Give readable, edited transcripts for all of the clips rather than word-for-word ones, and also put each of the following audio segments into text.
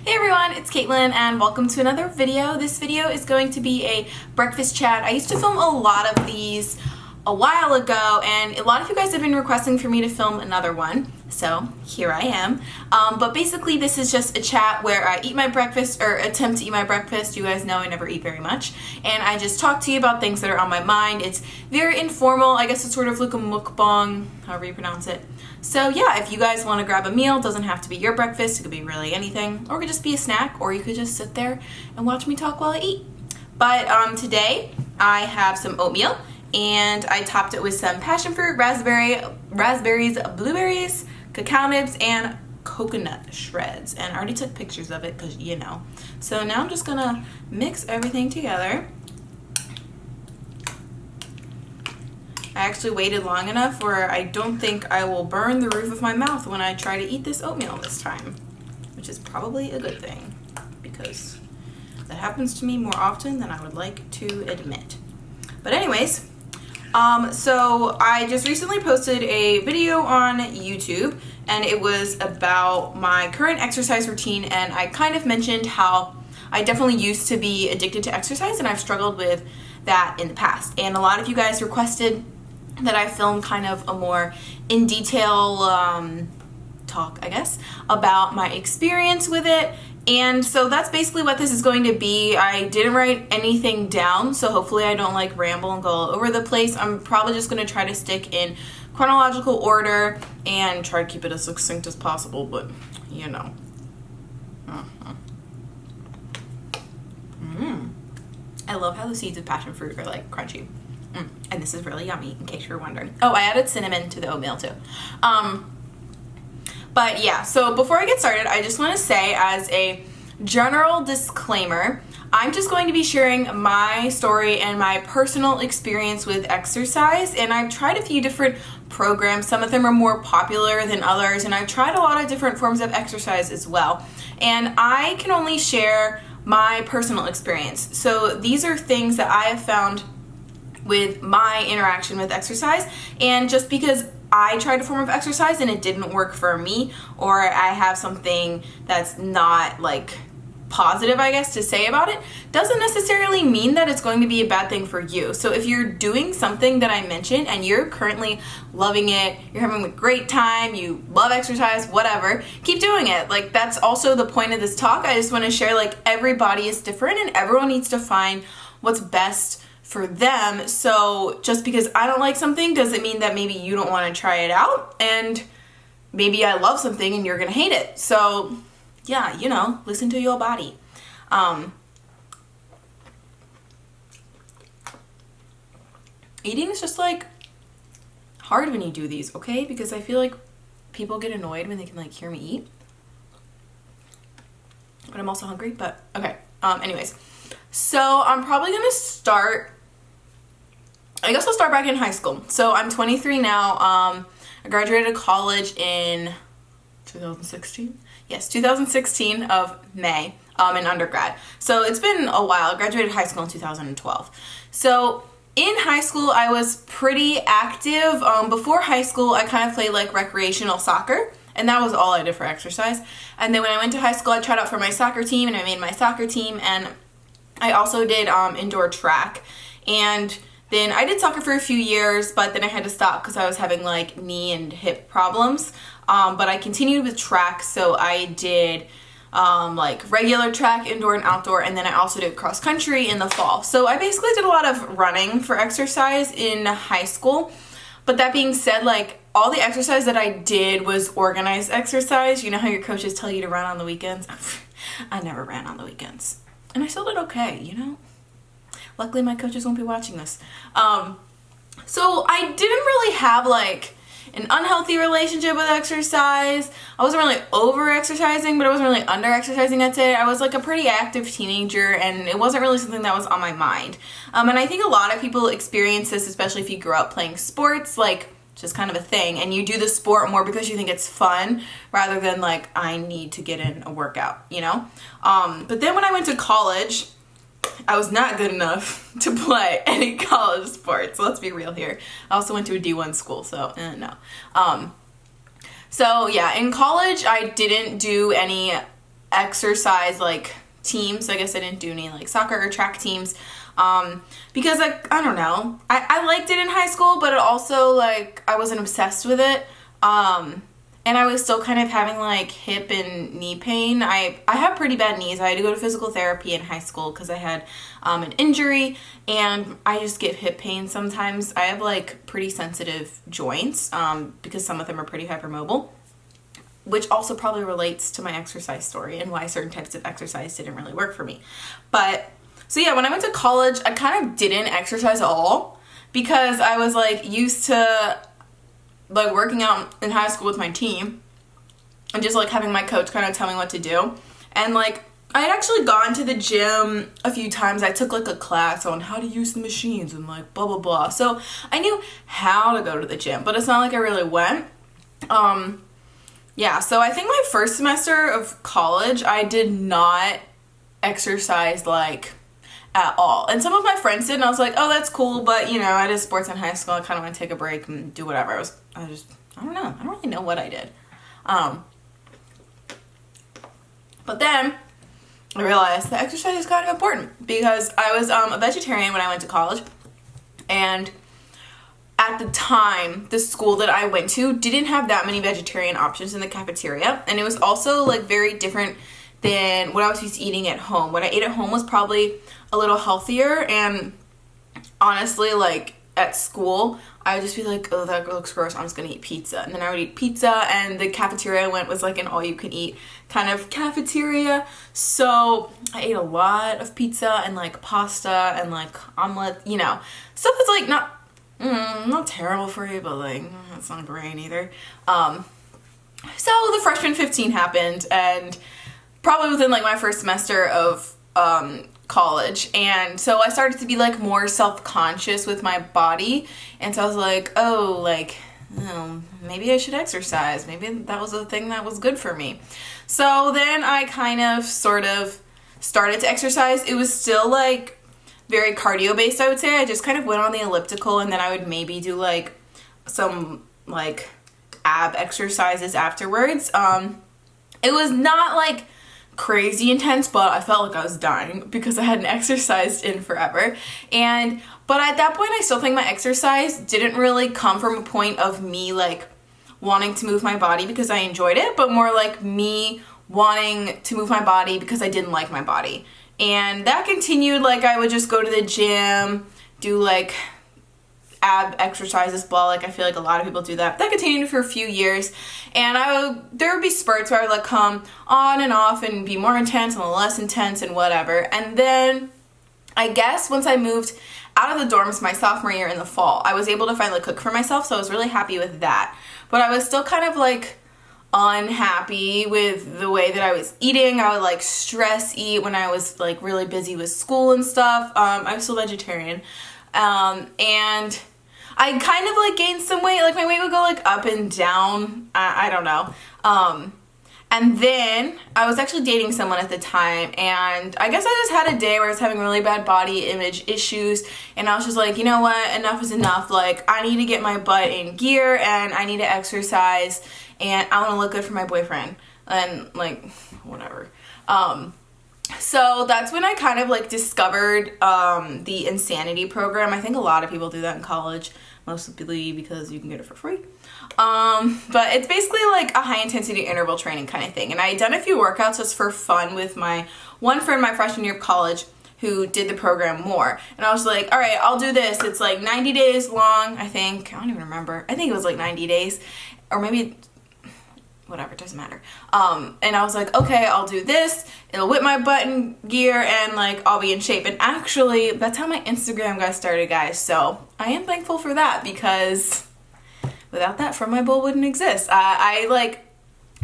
Hey everyone, it's Caitlin and welcome to another video. This video is going to be a breakfast chat. I used to film a lot of these a while ago and a lot of you guys have been requesting for me to film another one. So here I am. But basically this is just a chat where I eat my breakfast or attempt to eat my breakfast. You guys know I never eat very much. And I just talk to you about things that are on my mind. It's very informal. I guess it's sort of like a mukbang, however you pronounce it. So yeah, if you guys want to grab a meal, it doesn't have to be your breakfast, it could be really anything, or it could just be a snack, or you could just sit there and watch me talk while I eat. But today I have some oatmeal and I topped it with some passion fruit, raspberries, blueberries, cacao nibs, and coconut shreds. And I already took pictures of it because you know. So now I'm just gonna mix everything together. I actually waited long enough where I don't think I will burn the roof of my mouth when I try to eat this oatmeal this time, which is probably a good thing because that happens to me more often than I would like to admit. But anyways, so I just recently posted a video on YouTube and it was about my current exercise routine, and I kind of mentioned how I definitely used to be addicted to exercise and I've struggled with that in the past. And a lot of you guys requested that I film kind of a more in detail talk, I guess, about my experience with it. And so that's basically what this is going to be. I didn't write anything down, so hopefully I don't like ramble and go all over the place. I'm probably just going to try to stick in chronological order and try to keep it as succinct as possible, but you know. I love how the seeds of passion fruit are like crunchy. And this is really yummy, in case you're wondering. Oh, I added cinnamon to the oatmeal too. But yeah, so before I get started, I just want to say as a general disclaimer, I'm just going to be sharing my story and my personal experience with exercise. And I've tried a few different programs. Some of them are more popular than others. And I've tried a lot of different forms of exercise as well. And I can only share my personal experience. So these are things that I have found with my interaction with exercise, and just because I tried a form of exercise and it didn't work for me, or I have something that's not like positive, I guess, to say about it, doesn't necessarily mean that it's going to be a bad thing for you. So if you're doing something that I mentioned and you're currently loving it, you're having a great time, you love exercise, whatever, keep doing it. Like, that's also the point of this talk. I just want to share, like, everybody is different and everyone needs to find what's best for them. So just because I don't like something doesn't mean that maybe you don't want to try it out, and maybe I love something and you're gonna hate it. So yeah, you know, listen to your body. Eating is just like hard when you do these, okay? Because I feel like people get annoyed when they can like hear me eat, but I'm also hungry. But okay, anyways, so I'm probably gonna start, I guess I'll start back in high school. So I'm 23 now. I graduated college in 2016. Yes, 2016 of May, in undergrad. So it's been a while. I graduated high school in 2012. So in high school, I was pretty active. Before high school, I kind of played like recreational soccer, and that was all I did for exercise. And then when I went to high school, I tried out for my soccer team, and I made my soccer team, and I also did indoor track. And then I did soccer for a few years, but then I had to stop because I was having like knee and hip problems. But I continued with track, so I did like regular track, indoor and outdoor, and then I also did cross country in the fall. So I basically did a lot of running for exercise in high school. But that being said, like, all the exercise that I did was organized exercise. You know how your coaches tell you to run on the weekends? I never ran on the weekends. And I still did okay, you know? Luckily, my coaches won't be watching this. So I didn't really have like an unhealthy relationship with exercise. I wasn't really over-exercising, but I wasn't really under-exercising, I'd say. I was like a pretty active teenager, and it wasn't really something that was on my mind. And I think a lot of people experience this, especially if you grew up playing sports, like, just kind of a thing, and you do the sport more because you think it's fun rather than like, I need to get in a workout, you know? But then when I went to college, I was not good enough to play any college sports. Let's be real here. I also went to a D1 school, so no. So yeah, in college I didn't do any exercise like teams. I guess I didn't do any like soccer or track teams. Because like, I don't know, I liked it in high school, but it also like, I wasn't obsessed with it. And I was still kind of having like hip and knee pain. I have pretty bad knees. I had to go to physical therapy in high school because I had an injury, and I just get hip pain sometimes. I have like pretty sensitive joints because some of them are pretty hypermobile, which also probably relates to my exercise story and why certain types of exercise didn't really work for me. But so yeah, when I went to college, I kind of didn't exercise at all because I was like used to like working out in high school with my team and just like having my coach kind of tell me what to do. And like I had actually gone to the gym a few times. I took like a class on how to use the machines and like blah blah blah. So I knew how to go to the gym, but it's not like I really went. Yeah, so I think my first semester of college I did not exercise like at all. And some of my friends did, and I was like, oh, that's cool, but you know, I did sports in high school. I kind of want to take a break and do whatever. I don't know. I don't really know what I did. But then I realized that exercise is kind of important because I was a vegetarian when I went to college, and at the time, the school that I went to didn't have that many vegetarian options in the cafeteria, and it was also like very different than what I was used to eating at home. What I ate at home was probably a little healthier, and honestly, like at school, I would just be like, oh, that looks gross, I'm just gonna eat pizza. And then I would eat pizza, and the cafeteria I went was like an all-you-can-eat kind of cafeteria. So I ate a lot of pizza and like pasta and like omelet, you know, stuff that's like not terrible for you, but like it's not great either. So the freshman 15 happened, and probably within like my first semester of college, and so I started to be like more self-conscious with my body, and so I was like, oh, like, maybe I should exercise. Maybe that was a thing that was good for me. So then I kind of sort of started to exercise. It was still like very cardio based, I would say. I just kind of went on the elliptical, and then I would maybe do like some like ab exercises afterwards. It was not like crazy intense, but I felt like I was dying because I hadn't exercised in forever. But at that point, I still think my exercise didn't really come from a point of me like wanting to move my body because I enjoyed it, but more like me wanting to move my body because I didn't like my body. And that continued. Like I would just go to the gym, do like ab exercises, blah, like I feel like a lot of people do that. That continued for a few years, and there would be spurts where I would like come on and off and be more intense and less intense and whatever. And then I guess once I moved out of the dorms my sophomore year in the fall, I was able to finally cook for myself, so I was really happy with that. But I was still kind of like unhappy with the way that I was eating. I would like stress eat when I was like really busy with school and stuff. I was still vegetarian. And I kind of like gained some weight. Like my weight would go like up and down. I don't know. And then I was actually dating someone at the time, and I guess I just had a day where I was having really bad body image issues, and I was just like, you know what, enough is enough. Like I need to get my butt in gear, and I need to exercise, and I want to look good for my boyfriend, and like whatever. So that's when I kind of like discovered the Insanity program. I think a lot of people do that in college, mostly because you can get it for free. But it's basically like a high intensity interval training kind of thing. And I had done a few workouts just for fun with my one friend my freshman year of college who did the program more. And I was like, all right, I'll do this. It's like 90 days long, I think. I don't even remember. I think it was like 90 days, or maybe whatever, it doesn't matter. And I was like, okay, I'll do this. It'll whip my butt in gear, and like I'll be in shape. And actually, that's how my Instagram got started, guys. So I am thankful for that, because without that, From My Bowl wouldn't exist.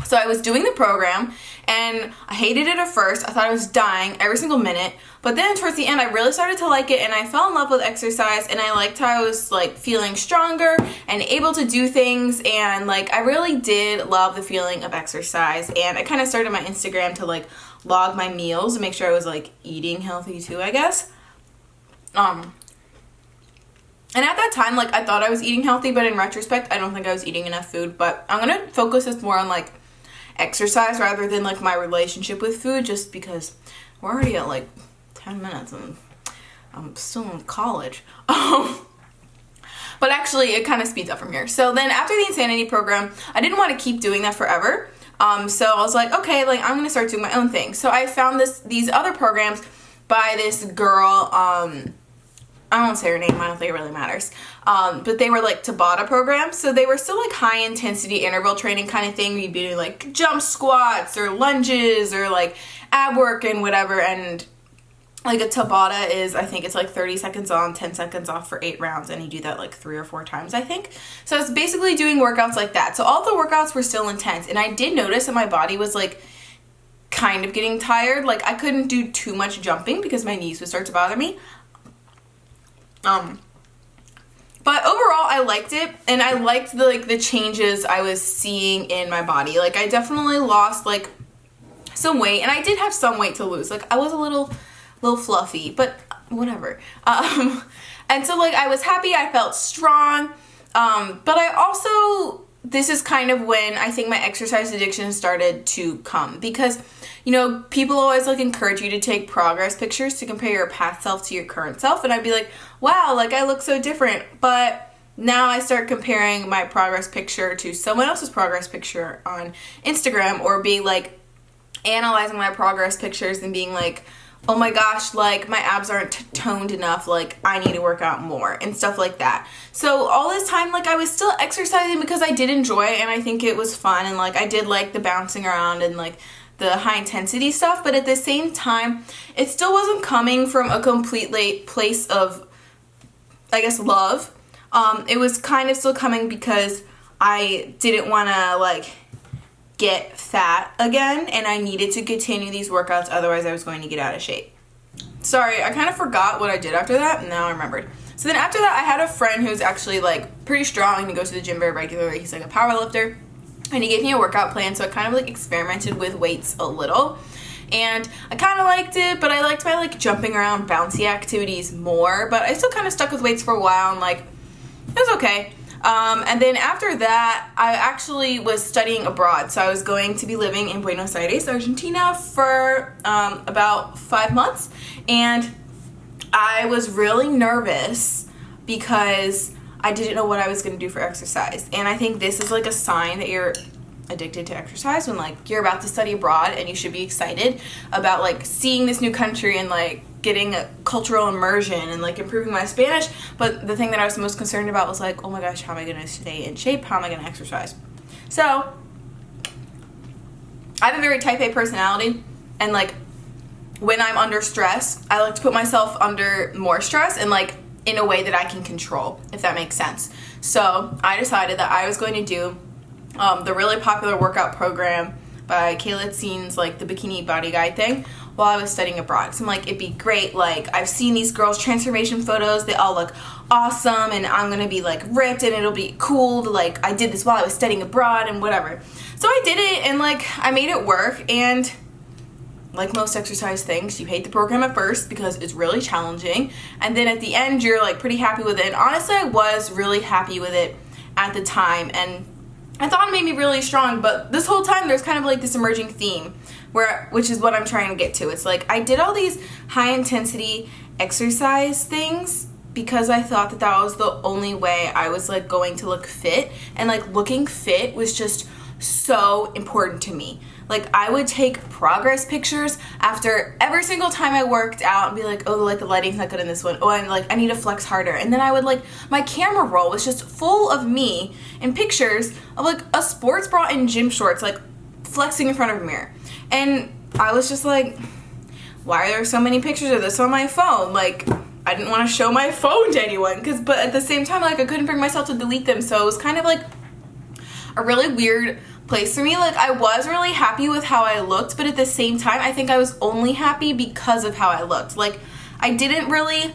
So I was doing the program, and I hated it at first. I thought I was dying every single minute. But then towards the end, I really started to like it, and I fell in love with exercise, and I liked how I was like feeling stronger and able to do things, and like I really did love the feeling of exercise. And I kind of started my Instagram to like log my meals and make sure I was like eating healthy too, I guess. And at that time, like I thought I was eating healthy, but in retrospect, I don't think I was eating enough food. But I'm gonna focus this more on like exercise rather than like my relationship with food, just because we're already at like 10 minutes and I'm still in college. But actually it kind of speeds up from here. So then after the Insanity program, I didn't want to keep doing that forever. So I was like, okay, like I'm gonna start doing my own thing. So I found these other programs by this girl, I won't say her name, I don't think it really matters. But they were like Tabata programs. So they were still like high intensity interval training kind of thing. You'd be doing like jump squats or lunges or like ab work and whatever. And like a Tabata is, I think it's like 30 seconds on, 10 seconds off for 8 rounds. And you do that like 3 or 4 times, I think. So it's basically doing workouts like that. So all the workouts were still intense. And I did notice that my body was like kind of getting tired. Like I couldn't do too much jumping because my knees would start to bother me. But overall I liked it, and I liked the changes I was seeing in my body. Like I definitely lost like some weight, and I did have some weight to lose. Like I was a little fluffy, but whatever. And so like I was happy, I felt strong. But I also, this is kind of when I think my exercise addiction started to come, because you know, people always like encourage you to take progress pictures to compare your past self to your current self, and I'd be like, wow, like I look so different. But now I start comparing my progress picture to someone else's progress picture on Instagram, or be like analyzing my progress pictures and being like, oh my gosh, like my abs aren't toned enough, like I need to work out more and stuff like that. So all this time, like I was still exercising because I did enjoy it, and I think it was fun, and like I did like the bouncing around and like the high intensity stuff, but at the same time it still wasn't coming from a complete place of, I guess, love. It was kind of still coming because I didn't want to like get fat again, and I needed to continue these workouts, otherwise I was going to get out of shape. Sorry, I kind of forgot what I did after that, and now I remembered. So then after that, I had a friend who's actually like pretty strong, and he goes to the gym very regularly. He's like a power lifter, and he gave me a workout plan, so I kind of like experimented with weights a little, and I kind of liked it, but I liked my like jumping around bouncy activities more. But I still kind of stuck with weights for a while, and like it was okay. And then after that, I actually was studying abroad. So I was going to be living in Buenos Aires, Argentina for about 5 months. And I was really nervous because I didn't know what I was going to do for exercise. And I think this is like a sign that you're addicted to exercise, when like you're about to study abroad, and you should be excited about like seeing this new country and like getting a cultural immersion and like improving my Spanish. But the thing that I was most concerned about was like, oh my gosh, how am I going to stay in shape? How am I going to exercise? So I have a very type A personality, and like when I'm under stress, I like to put myself under more stress, and like in a way that I can control, if that makes sense. So I decided that I was going to do the really popular workout program by Kayla Tseen's like the Bikini Body Guide thing while I was studying abroad. So I'm like, it'd be great. Like I've seen these girls' transformation photos. They all look awesome, and I'm going to be like ripped, and it'll be cool to like, I did this while I was studying abroad and whatever. So I did it, and like I made it work. And like most exercise things, you hate the program at first because it's really challenging, and then at the end you're like pretty happy with it. And honestly, I was really happy with it at the time, and I thought it made me really strong. But this whole time there's kind of like this emerging theme, which is what I'm trying to get to. It's like I did all these high intensity exercise things because I thought that that was the only way I was like going to look fit, and like looking fit was just so important to me. Like I would take progress pictures after every single time I worked out and be like, oh, like the lighting's not good in this one. Oh, and like I need to flex harder. And then I would like, my camera roll was just full of me in pictures of like a sports bra and gym shorts, like flexing in front of a mirror. And I was just like, why are there so many pictures of this on my phone? Like I didn't want to show my phone to anyone, but at the same time, like I couldn't bring myself to delete them. So it was kind of like a really weird place for me. Like I was really happy with how I looked, but at the same time I think I was only happy because of how I looked. Like I didn't really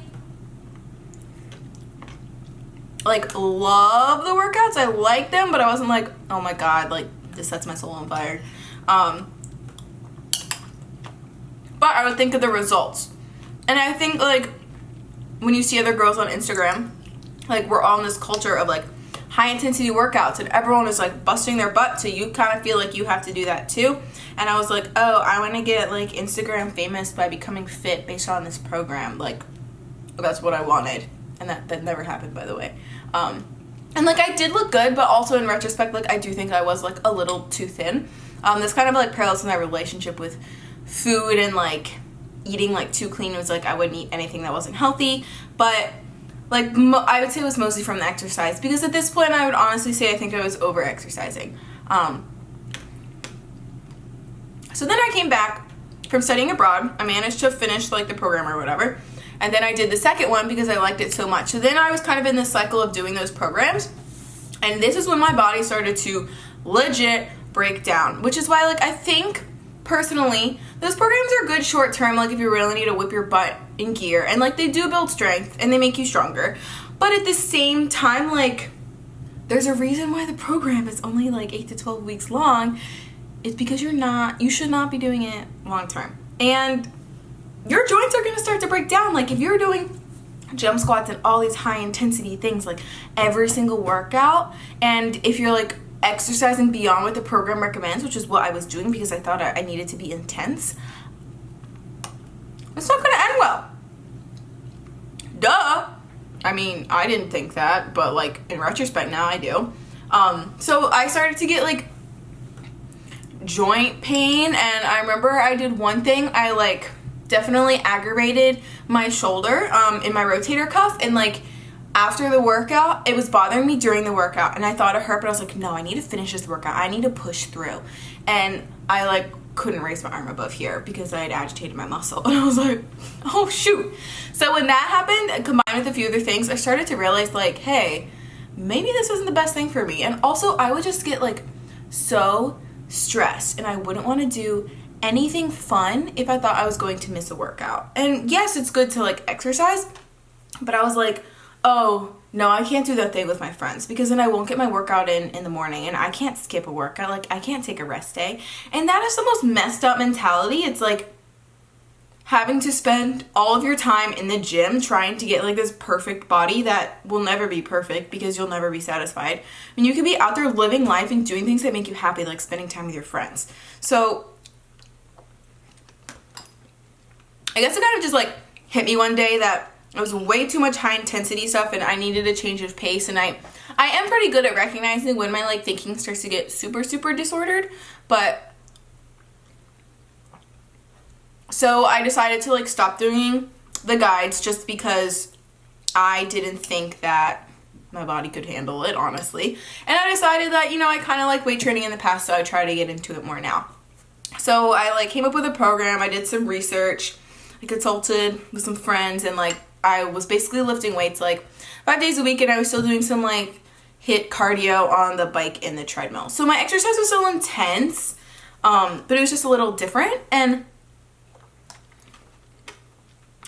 like love the workouts. I liked them, but I wasn't like, oh my god, like this sets my soul on fire. But I would think of the results, and I think like when you see other girls on Instagram, like we're all in this culture of like high intensity workouts and everyone is like busting their butt, so you kind of feel like you have to do that too. And I was like, oh, I want to get like Instagram famous by becoming fit based on this program. Like, that's what I wanted, and that never happened, by the way. And like I did look good, but also in retrospect, like I do think I was like a little too thin. This kind of like parallels my relationship with food and like eating like too clean. It was like I wouldn't eat anything that wasn't healthy, but like I would say it was mostly from the exercise, because at this point I would honestly say I think I was over exercising. So then I came back from studying abroad. I managed to finish like the program or whatever, and then I did the second one because I liked it so much. So then I was kind of in this cycle of doing those programs, and this is when my body started to legit break down, which is why like I think personally those programs are good short term, like if you really need to whip your butt in gear, and like they do build strength and they make you stronger, but at the same time, like there's a reason why the program is only like 8 to 12 weeks long. It's because you should not be doing it long term, and your joints are going to start to break down. Like if you're doing jump squats and all these high intensity things like every single workout, and if you're like exercising beyond what the program recommends, which is what I was doing because I thought I needed to be intense, it's not going to end well. Duh. I mean, I didn't think that, but like in retrospect now I do. So I started to get like joint pain, and I remember I did one thing. I like definitely aggravated my shoulder in my rotator cuff, and like after the workout, it was bothering me during the workout, and I thought it hurt, but I was like, no, I need to finish this workout. I need to push through. And I like couldn't raise my arm above here because I had agitated my muscle, and I was like, oh shoot. So when that happened, combined with a few other things, I started to realize like, hey, maybe this isn't the best thing for me. And also I would just get like so stressed, and I wouldn't want to do anything fun if I thought I was going to miss a workout. And yes, it's good to like exercise, but I was like, oh no, I can't do that thing with my friends because then I won't get my workout in the morning, and I can't skip a workout. Like I can't take a rest day. And that is the most messed up mentality. It's like having to spend all of your time in the gym trying to get like this perfect body that will never be perfect because you'll never be satisfied. I mean, you could be out there living life and doing things that make you happy, like spending time with your friends. So I guess it kind of just like hit me one day that it was way too much high intensity stuff and I needed a change of pace. And I am pretty good at recognizing when my like thinking starts to get super, super disordered. But so I decided to like stop doing the guides just because I didn't think that my body could handle it, honestly. And I decided that, you know, I kind of like weight training in the past, so I try to get into it more now. So I like came up with a program. I did some research. I consulted with some friends, and like I was basically lifting weights like 5 days a week, and I was still doing some like HIIT cardio on the bike and the treadmill. So my exercise was still intense, but it was just a little different. And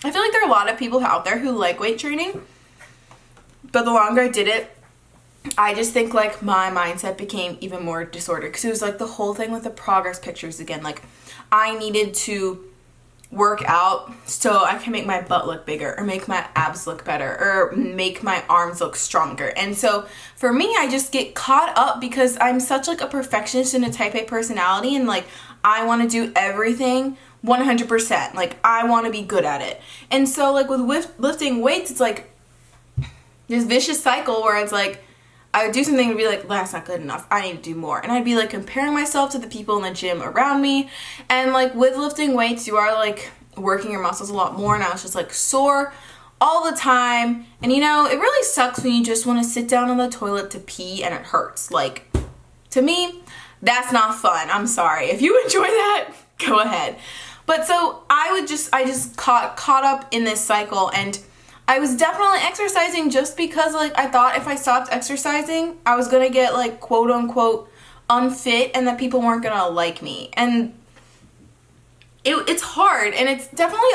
I feel like there are a lot of people out there who like weight training, but the longer I did it, I just think like my mindset became even more disordered, because it was like the whole thing with the progress pictures again. Like I needed to work out so I can make my butt look bigger, or make my abs look better, or make my arms look stronger. And so for me, I just get caught up because I'm such like a perfectionist and a type A personality, and like I want to do everything 100%. Like I want to be good at it. And so like with lifting weights, it's like this vicious cycle where it's like I would do something and be like, that's not good enough, I need to do more. And I'd be like comparing myself to the people in the gym around me. And like with lifting weights, you are like working your muscles a lot more, and I was just like sore all the time. And you know, it really sucks when you just want to sit down on the toilet to pee and it hurts. Like to me, that's not fun. I'm sorry. If you enjoy that, go ahead. But so I just caught up in this cycle, and I was definitely exercising just because like I thought if I stopped exercising, I was gonna get like quote unquote unfit, and that people weren't gonna like me. And it's hard, and it's definitely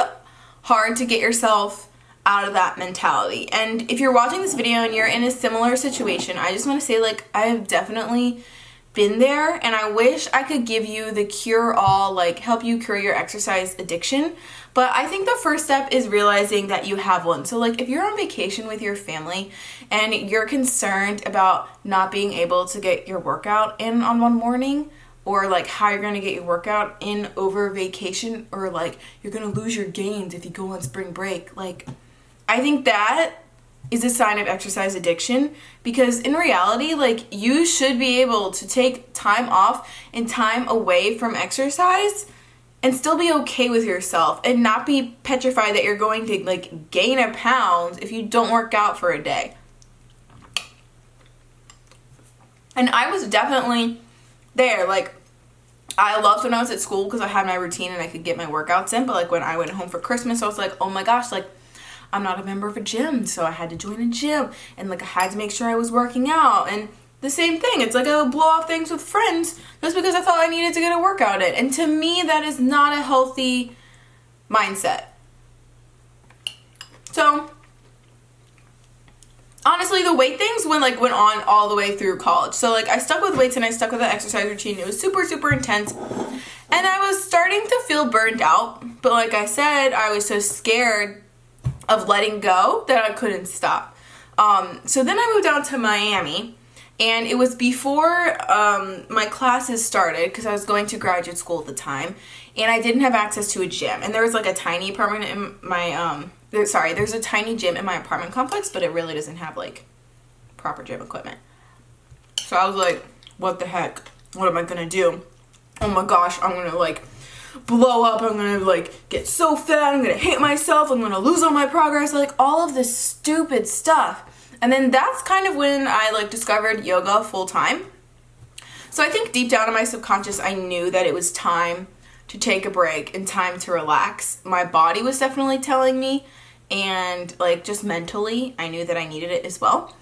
hard to get yourself out of that mentality. And if you're watching this video and you're in a similar situation, I just want to say like I have definitely been there, and I wish I could give you the cure-all, like help you cure your exercise addiction. But I think the first step is realizing that you have one. So like if you're on vacation with your family and you're concerned about not being able to get your workout in on one morning, or like how you're going to get your workout in over vacation, or like you're going to lose your gains if you go on spring break, like I think that is a sign of exercise addiction, because in reality, like you should be able to take time off and time away from exercise and still be okay with yourself and not be petrified that you're going to like gain a pound if you don't work out for a day. And I was definitely there. Like I loved when I was at school because I had my routine and I could get my workouts in, but like when I went home for Christmas, I was like, oh my gosh, like I'm not a member of a gym, so I had to join a gym, and like I had to make sure I was working out. And the same thing, it's like I would blow off things with friends just because I felt I needed to get a workout in. And to me, that is not a healthy mindset. So honestly, the weight things went on all the way through college. So like I stuck with weights and I stuck with the exercise routine. It was super, super intense. And I was starting to feel burned out. But like I said, I was so scared of letting go that I couldn't stop. So then I moved out to Miami, and it was before my classes started because I was going to graduate school at the time, and I didn't have access to a gym. And there was like a tiny apartment in my there's a tiny gym in my apartment complex, but it really doesn't have like proper gym equipment. So I was like, what the heck? What am I gonna do? Oh my gosh, I'm gonna like blow up, I'm gonna like get so fat, I'm gonna hate myself, I'm gonna lose all my progress, like all of this stupid stuff. And then that's kind of when I like discovered yoga full time. So I think deep down in my subconscious, I knew that it was time to take a break and time to relax. My body was definitely telling me, and like just mentally, I knew that I needed it as well.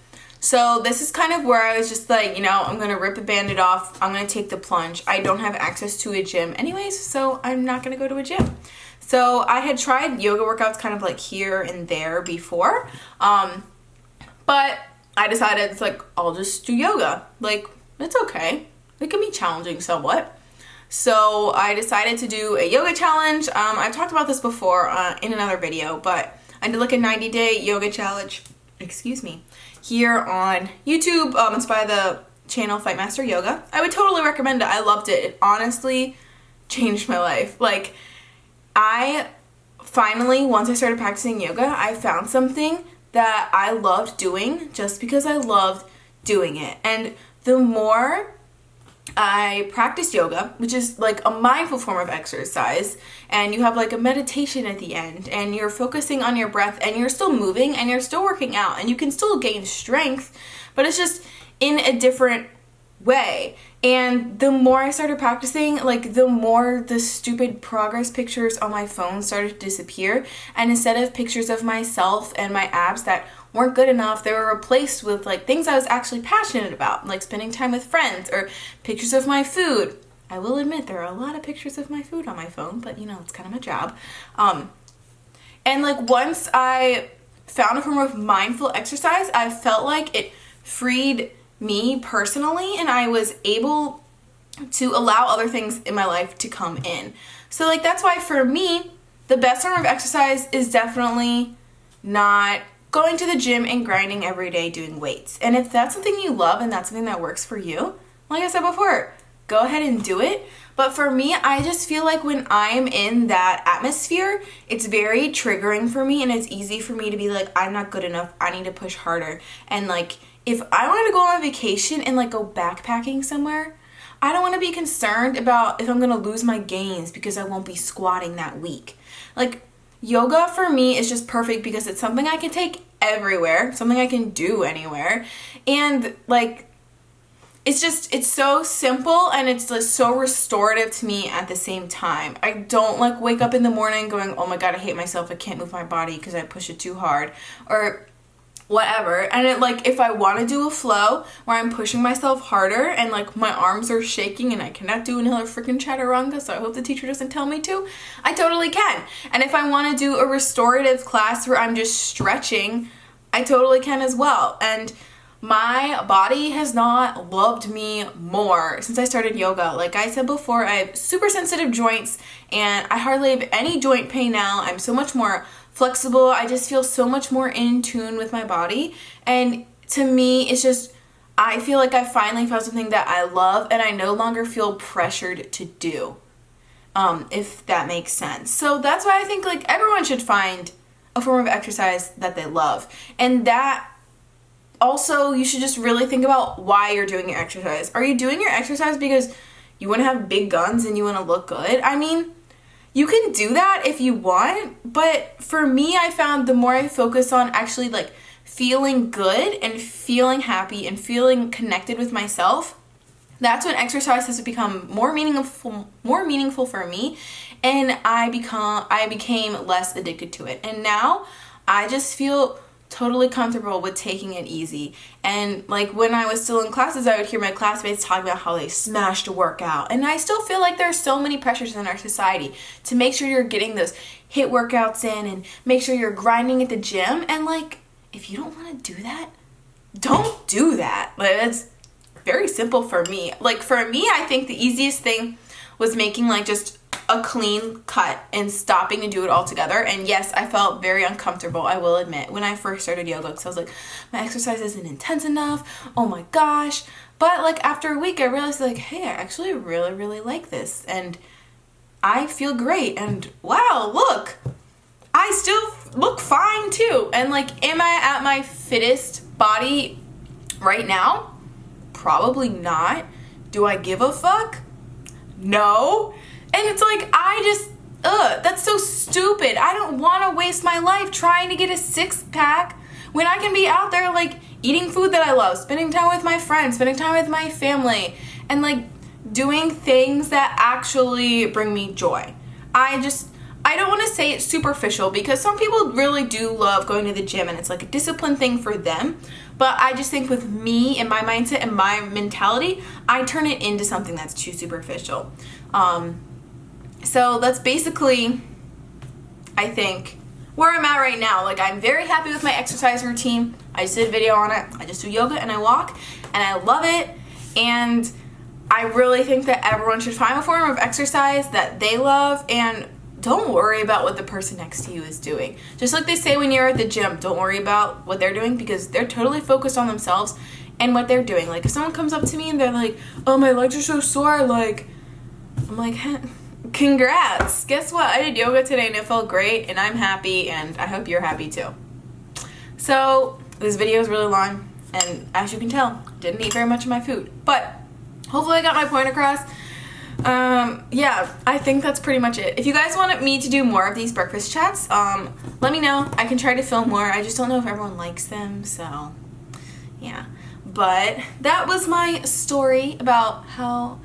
So this is kind of where I was just like, you know, I'm going to rip the Band-Aid off. I'm going to take the plunge. I don't have access to a gym anyways, so I'm not going to go to a gym. So I had tried yoga workouts kind of like here and there before, but I decided it's like, I'll just do yoga. Like, it's okay. It can be challenging somewhat. So I decided to do a yoga challenge. I've talked about this before in another video, but I did like a 90-day yoga challenge. Excuse me. Here on YouTube. It's by the channel Fight Master Yoga. I would totally recommend it. I loved it. It honestly changed my life. Like, I finally, once I started practicing yoga, I found something that I loved doing just because I loved doing it. And the more I practiced yoga, which is like a mindful form of exercise, and you have like a meditation at the end, and you're focusing on your breath, and you're still moving, and you're still working out, and you can still gain strength, but it's just in a different way. And the more I started practicing, like the more the stupid progress pictures on my phone started to disappear, and instead of pictures of myself and my abs that weren't good enough, they were replaced with like things I was actually passionate about, like spending time with friends, or pictures of my food. I will admit there are a lot of pictures of my food on my phone, but you know, it's kind of my job. And like once I found a form of mindful exercise, I felt like it freed me personally, and I was able to allow other things in my life to come in. So like that's why for me, the best form of exercise is definitely not going to the gym and grinding every day doing weights. And if that's something you love and that's something that works for you, like I said before, go ahead and do it. But for me, I just feel like when I'm in that atmosphere, it's very triggering for me, and it's easy for me to be like, I'm not good enough, I need to push harder. And like, if I want to go on vacation and like go backpacking somewhere, I don't want to be concerned about if I'm going to lose my gains because I won't be squatting that week. Like, yoga for me is just perfect because it's something I can take everywhere, something I can do anywhere. And like, it's so simple, and it's just so restorative to me at the same time. I don't like wake up in the morning going, oh my God, I hate myself, I can't move my body because I push it too hard, or whatever. And it like, if I want to do a flow where I'm pushing myself harder and like my arms are shaking and I cannot do another freaking chaturanga, so I hope the teacher doesn't tell me to, I totally can. And if I want to do a restorative class where I'm just stretching, I totally can as well. And my body has not loved me more since I started yoga. Like I said before, I have super sensitive joints and I hardly have any joint pain now. I'm so much more flexible. I just feel so much more in tune with my body. And to me, it's just, I feel like I finally found something that I love and I no longer feel pressured to do, if that makes sense. So that's why I think like everyone should find a form of exercise that they love. And that also, you should just really think about why you're doing your exercise. Are you doing your exercise because you want to have big guns and you want to look good? I mean, you can do that if you want, but for me, I found the more I focus on actually like feeling good and feeling happy and feeling connected with myself, that's when exercise has become more meaningful for me, and I became less addicted to it. And now I just feel totally comfortable with taking it easy. And like when I was still in classes, I would hear my classmates talk about how they smashed a workout. And I still feel like there's so many pressures in our society to make sure you're getting those HIIT workouts in and make sure you're grinding at the gym. And like, if you don't want to do that, don't do that. Like, it's very simple for me. Like for me, I think the easiest thing was making like just a clean cut and stopping to do it all together. And yes, I felt very uncomfortable, I will admit, when I first started yoga, because I was like, my exercise isn't intense enough, oh my gosh. But like after a week I realized like, hey, I actually really like this and I feel great, and wow, look, I still look fine too. And like, am I at my fittest body right now? Probably not. Do I give a fuck? No. And it's like, that's so stupid. I don't want to waste my life trying to get a six-pack when I can be out there, like, eating food that I love, spending time with my friends, spending time with my family, and, like, doing things that actually bring me joy. I don't want to say it's superficial because some people really do love going to the gym and it's like a discipline thing for them. But I just think with me and my mindset and my mentality, I turn it into something that's too superficial. So that's basically, I think, where I'm at right now. Like, I'm very happy with my exercise routine. I just did a video on it. I just do yoga and I walk and I love it. And I really think that everyone should find a form of exercise that they love, and don't worry about what the person next to you is doing. Just like they say when you're at the gym, don't worry about what they're doing because they're totally focused on themselves and what they're doing. Like if someone comes up to me and they're like, oh, my legs are so sore, like, I'm like, congrats. Guess what? I did yoga today and it felt great and I'm happy and I hope you're happy too. So this video is really long and as you can tell, didn't eat very much of my food, but hopefully I got my point across. Yeah, I think that's pretty much it. If you guys wanted me to do more of these breakfast chats, let me know. I can try to film more. I just don't know if everyone likes them, so yeah. But that was my story about how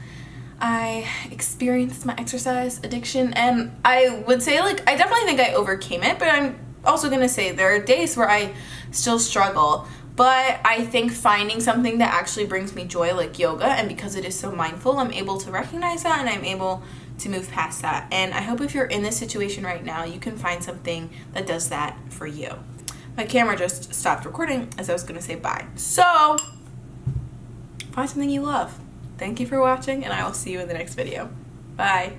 I experienced my exercise addiction, and I would say, like, I definitely think I overcame it, but I'm also gonna say there are days where I still struggle. But I think finding something that actually brings me joy, like yoga, and because it is so mindful, I'm able to recognize that and I'm able to move past that. And I hope if you're in this situation right now, you can find something that does that for you. My camera just stopped recording as I was going to say bye. So, find something you love. Thank you for watching, and I will see you in the next video. Bye.